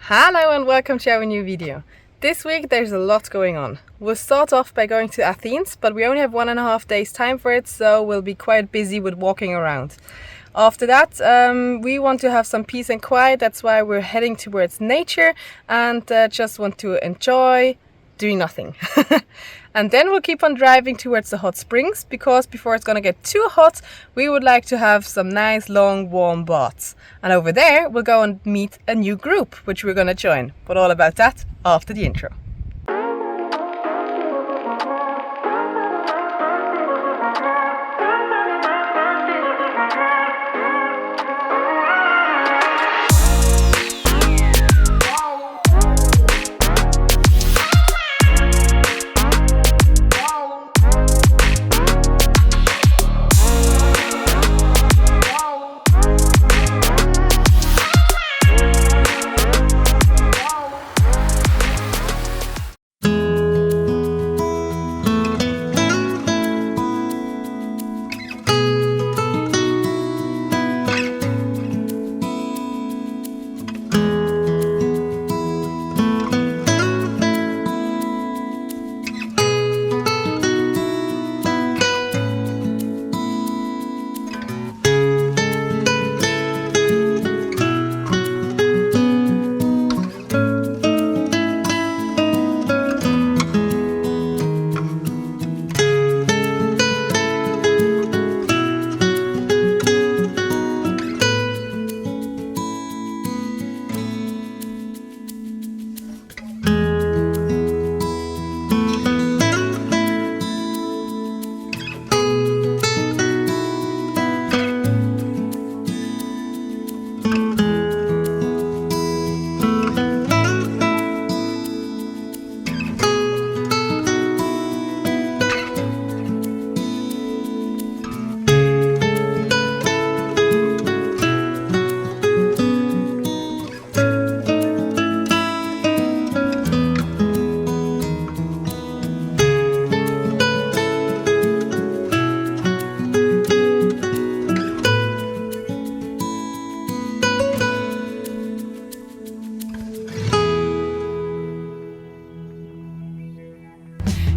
Hello and welcome to our new video. This week there's a lot going on. We'll start off by going to Athens, but we only have 1.5 days time for it, so we'll be quite busy with walking around. After that, we want to have some peace and quiet. That's why we're heading towards nature and just want to enjoy doing nothing. And then we'll keep on driving towards the hot springs, because before it's gonna get too hot, we would like to have some nice long warm baths. And over there we'll go and meet a new group which we're gonna join. But all about that after the intro.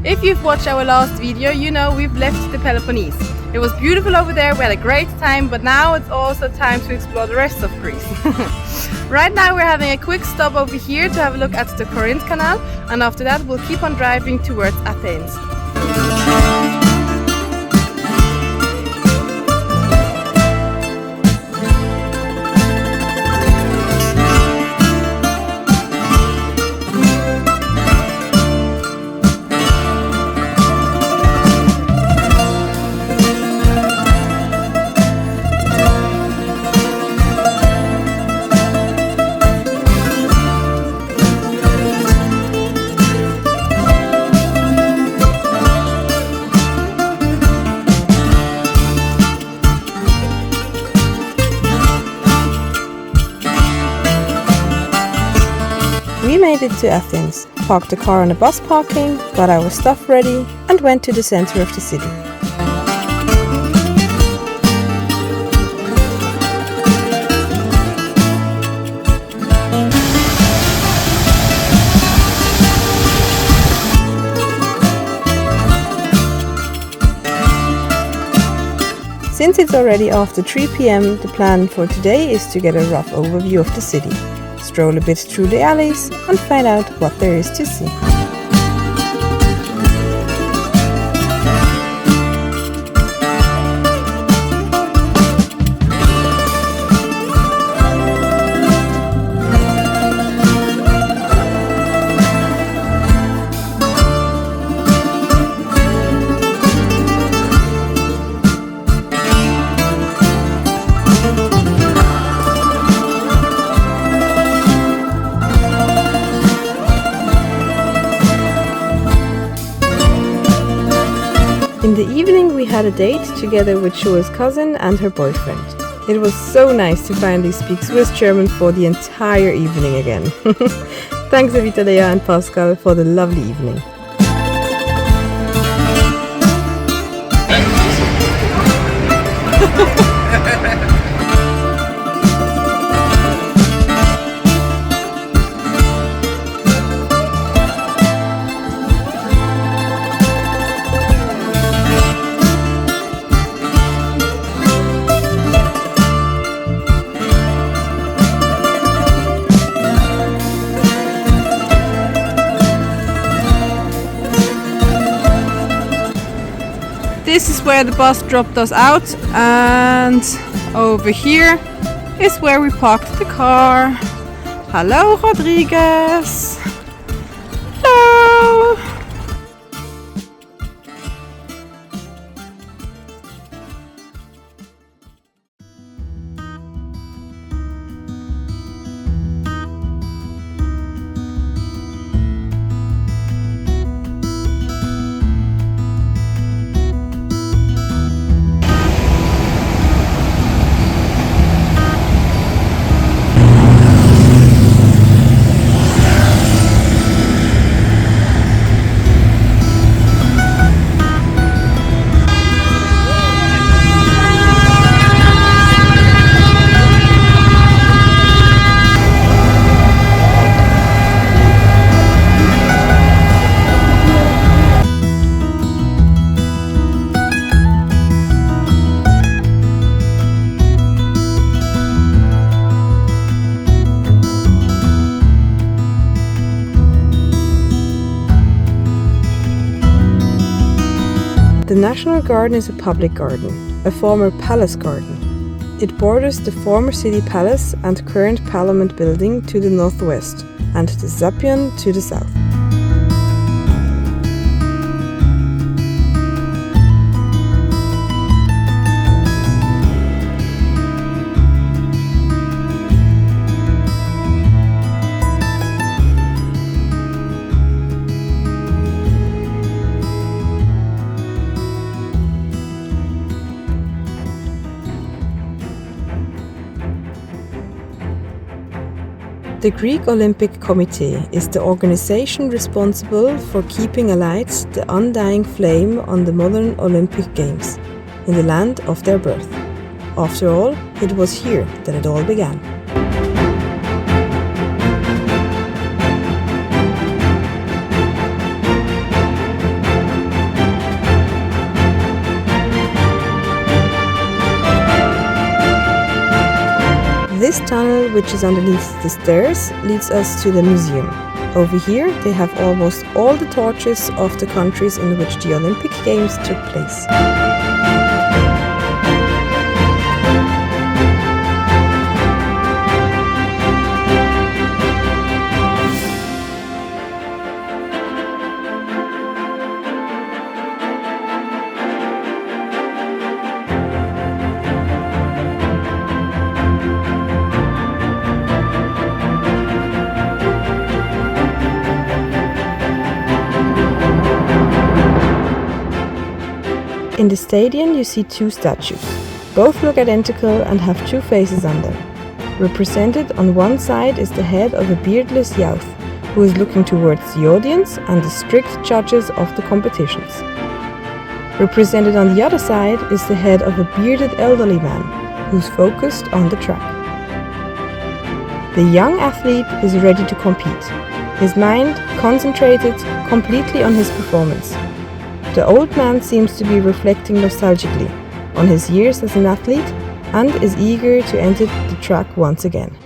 If you've watched our last video, you know we've left the Peloponnese. It was beautiful over there, we had a great time, but now it's also time to explore the rest of Greece. Right now we're having a quick stop over here to have a look at the Corinth Canal, and after that we'll keep on driving towards Athens. We made it to Athens, parked the car on a bus parking, got our stuff ready and went to the center of the city. Since it's already after 3 p.m, the plan for today is to get a rough overview of the city, stroll a bit through the alleys and find out what there is to see. In the evening we had a date together with Shua's cousin and her boyfriend. It was so nice to finally speak Swiss German for the entire evening again. Thanks Evitalea and Pascal for the lovely evening. this is where the bus dropped us out, and over here is where we parked the car. Hello, Rodriguez. Hello. The National Garden is a public garden, a former palace garden. It borders the former city palace and current parliament building to the northwest, and the Zapion to the south. The Greek Olympic Committee is the organization responsible for keeping alight the undying flame on the modern Olympic Games, in the land of their birth. After all, it was here that it all began. This tunnel, which is underneath the stairs, leads us to the museum. Over here they have almost all the torches of the countries in which the Olympic Games took place. In the stadium you see two statues. Both look identical and have two faces on them. Represented on one side is the head of a beardless youth, who is looking towards the audience and the strict judges of the competitions. Represented on the other side is the head of a bearded elderly man, who's focused on the track. The young athlete is ready to compete, his mind concentrated completely on his performance. The old man seems to be reflecting nostalgically on his years as an athlete and is eager to enter the track once again.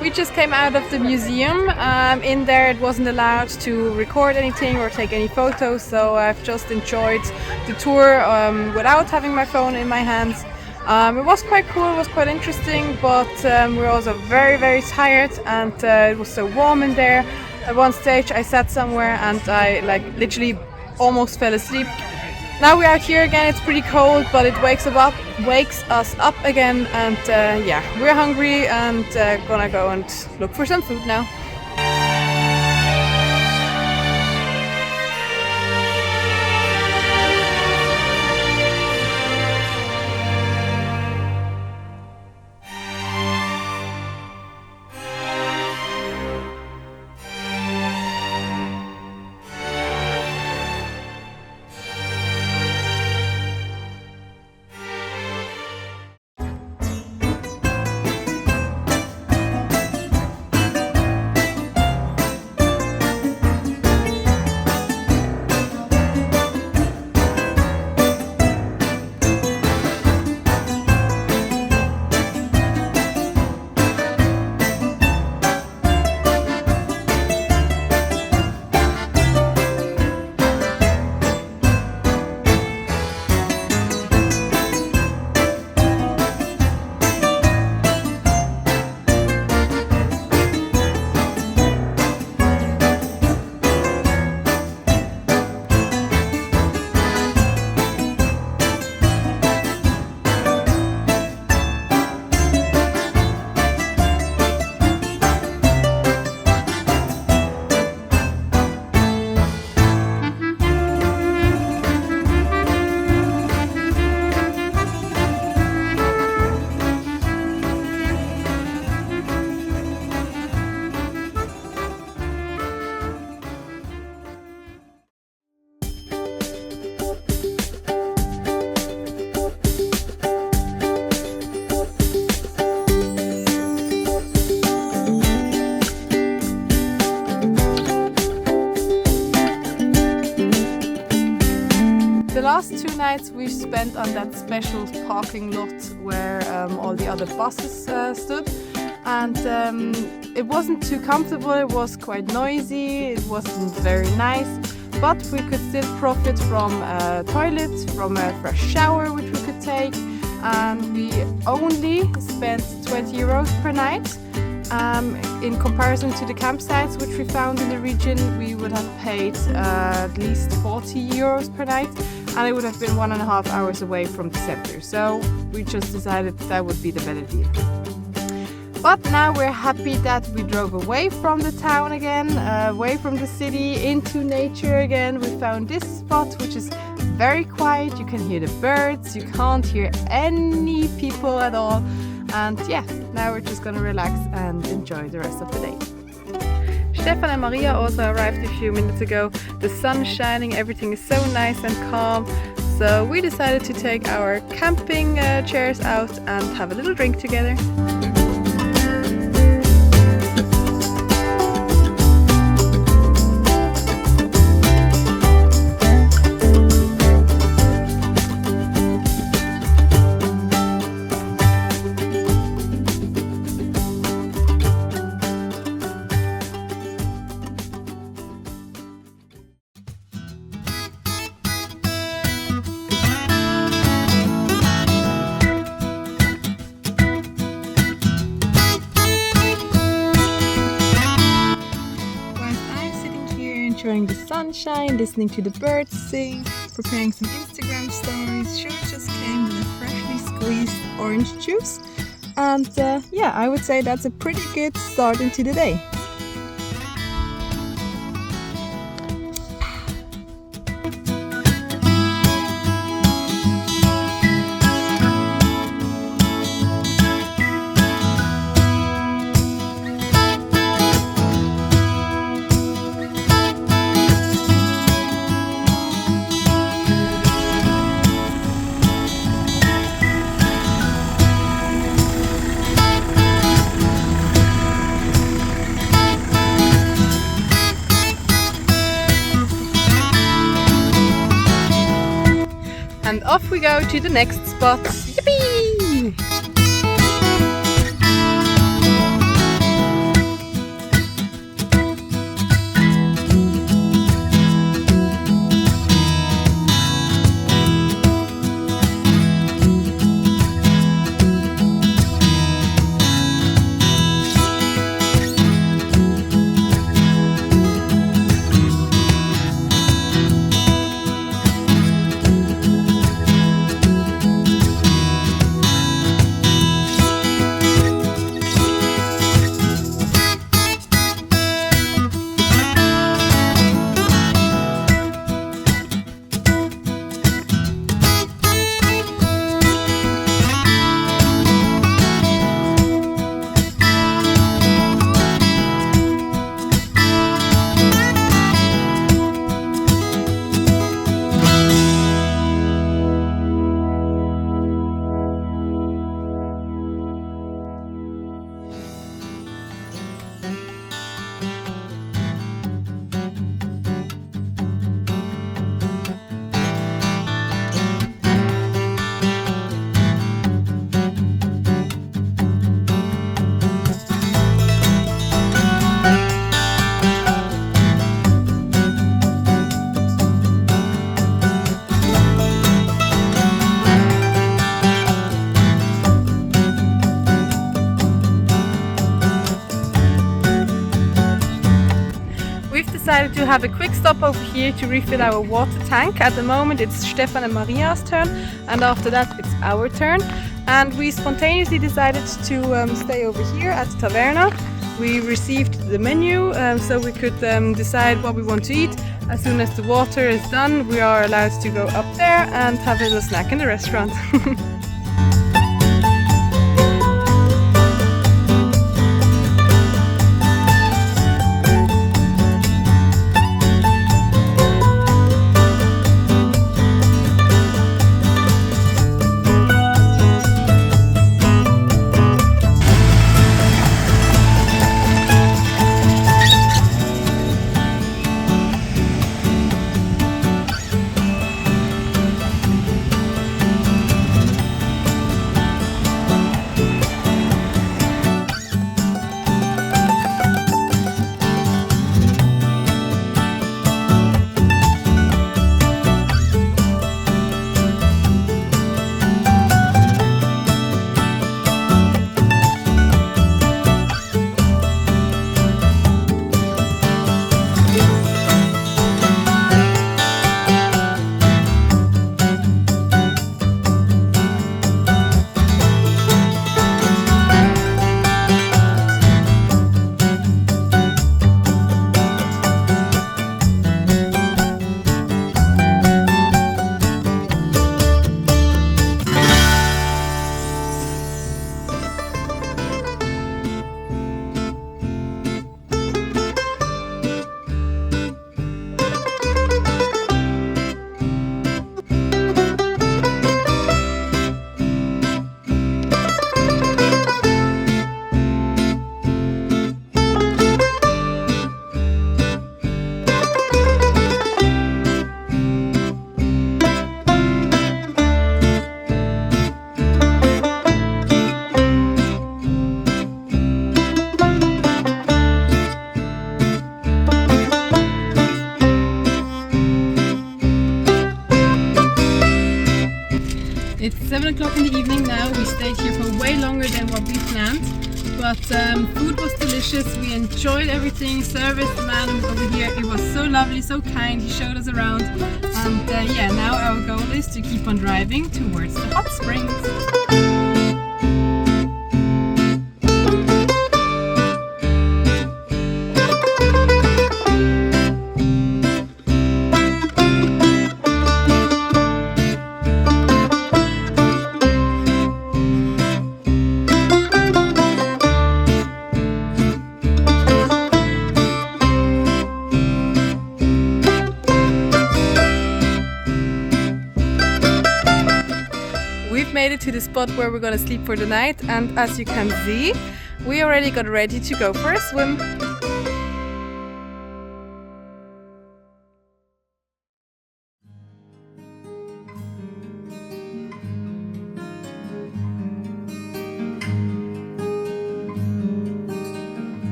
We just came out of the museum. In there it wasn't allowed to record anything or take any photos, so I've just enjoyed the tour without having my phone in my hands. It was quite cool, it was quite interesting, but we were also very tired, and it was so warm in there. At one stage I sat somewhere and I literally almost fell asleep. Now we're out here again, it's pretty cold, but it wakes us up again, and yeah, we're hungry and gonna go and look for some food now. The last 2 nights we spent on that special parking lot where all the other buses stood, and it wasn't too comfortable, it was quite noisy, it wasn't very nice, but we could still profit from a toilet, from a fresh shower which we could take, and we only spent 20 euros per night. In comparison to the campsites which we found in the region, we would have paid at least 40 euros per night, and it would have been 1.5 hours away from the center. So we just decided that would be the better deal. But now we're happy that we drove away from the town again, away from the city, into nature again. We found this spot which is very quiet, you can hear the birds, you can't hear any people at all. And yeah, now we're just gonna relax and enjoy the rest of the day. Stephan and Maria also arrived a few minutes ago. The sun is shining, everything is so nice and calm. So we decided to take our camping chairs out and have a little drink together. Enjoying the sunshine, listening to the birds sing, preparing some Instagram stories. Sure just came with a freshly squeezed orange juice, and yeah, I would say that's a pretty good start into the day. And off we go to the next spot. Yippee! decided to have a quick stop over here to refill our water tank. At the moment it's Stephan and Maria's turn, and after that it's our turn. And we spontaneously decided to stay over here at the taverna. We received the menu so we could decide what we want to eat. As soon as the water is done, we are allowed to go up there and have a little snack in the restaurant. It's 7 o'clock in the evening now. We stayed here for way longer than what we planned, but food was delicious. We enjoyed everything. Service, the man over here, he was so lovely, so kind. He showed us around, and yeah, now our goal is to keep on driving towards the hot springs. Made it to the spot where we're gonna sleep for the night, and as you can see, we already got ready to go for a swim.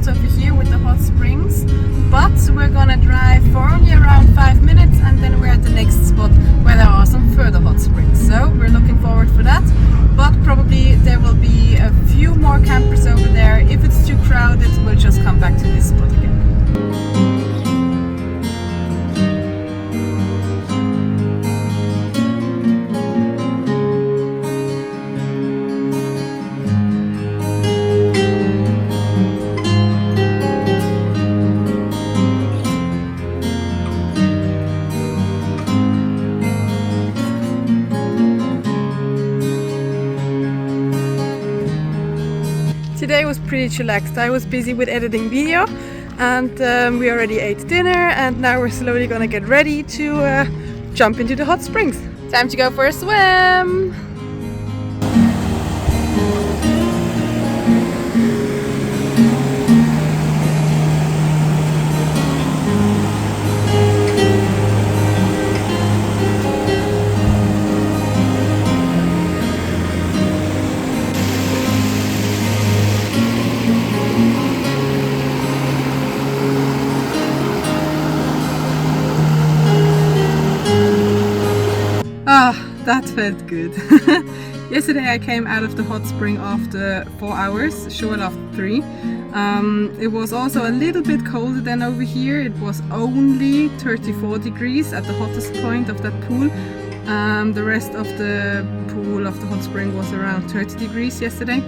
Over here with the hot springs, but we're gonna drive for only around 5 minutes and then we're at the next spot where there are some further hot springs, so we're looking forward for that. But probably there will be a few more campers over there. If it's too crowded, we'll just come back to this spot again. Today was pretty chillaxed. I was busy with editing video, and we already ate dinner, and now we're slowly gonna get ready to jump into the hot springs. Time to go for a swim! That felt good. Yesterday I came out of the hot spring after 4 hours, short after 3. It was also a little bit colder than over here. It was only 34 degrees at the hottest point of that pool. The rest of the pool of the hot spring was around 30 degrees yesterday.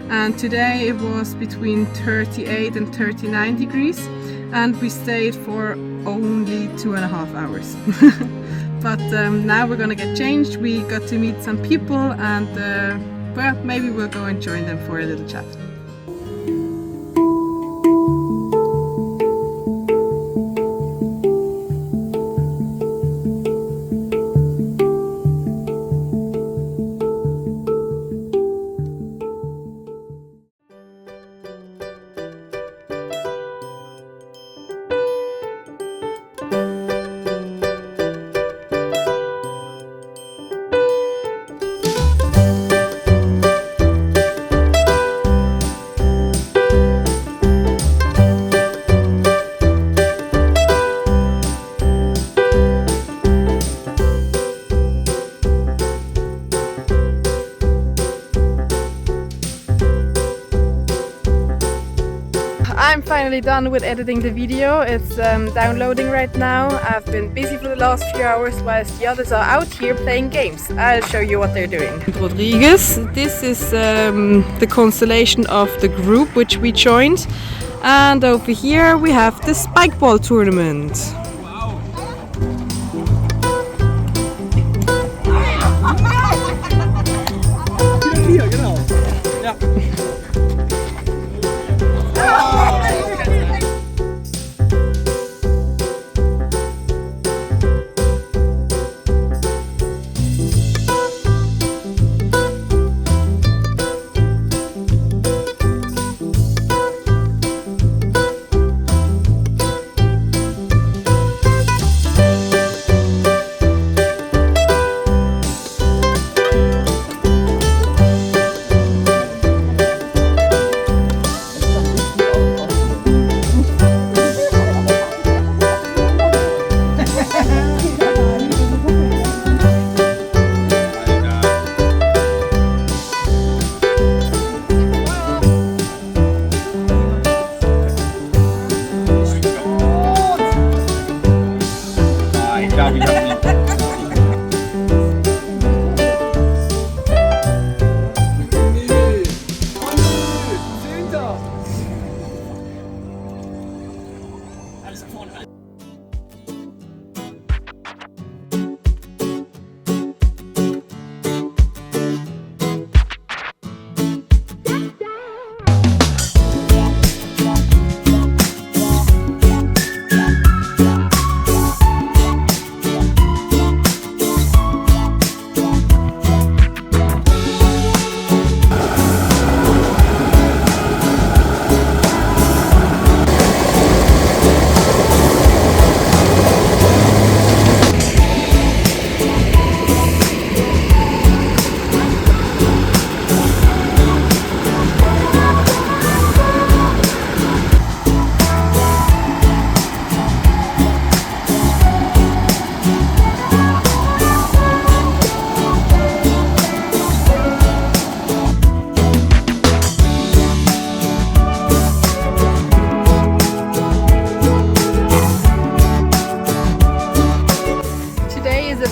And today it was between 38 and 39 degrees. And we stayed for only 2.5 hours. But now we're gonna get changed. We got to meet some people and well, maybe we'll go and join them for a little chat. I'm finally done with editing the video. It's downloading right now. I've been busy for the last few hours whilst the others are out here playing games. I'll show you what they're doing. Rodriguez, this is the constellation of the group which we joined. And over here we have the spikeball tournament. Hier, genau. Ja.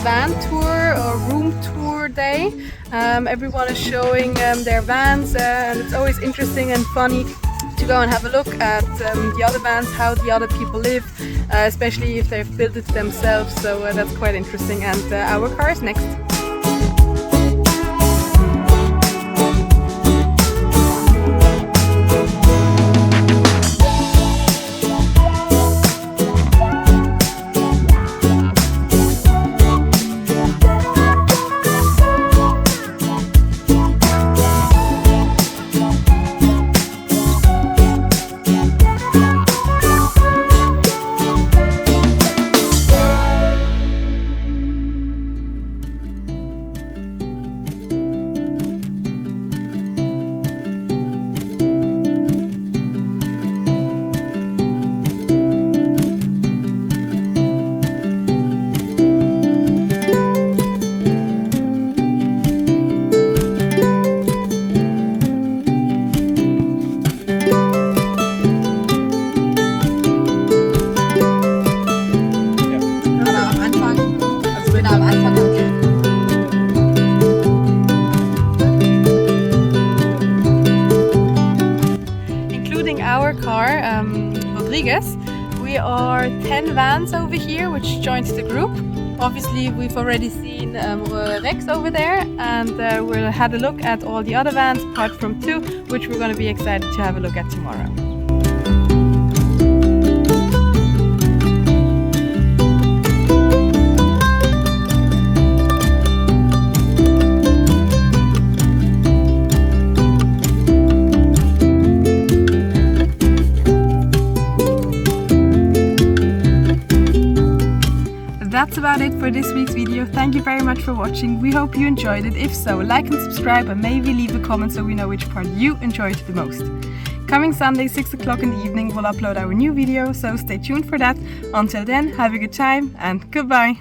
Van tour or room tour day. Everyone is showing their vans and it's always interesting and funny to go and have a look at the other vans, how the other people live, especially if they've built it themselves, so that's quite interesting. And our car is next. Rodriguez. We are 10 vans over here which joined the group. Obviously we've already seen Rex over there, and we'll have a look at all the other vans apart from 2, which we're going to be excited to have a look at tomorrow. That's about it for this week's video. Thank you very much for watching. We hope you enjoyed it. If so, like and subscribe, and maybe leave a comment so we know which part you enjoyed the most. Coming Sunday 6 o'clock in the evening we'll upload our new video, so stay tuned for that. Until then, have a good time and goodbye!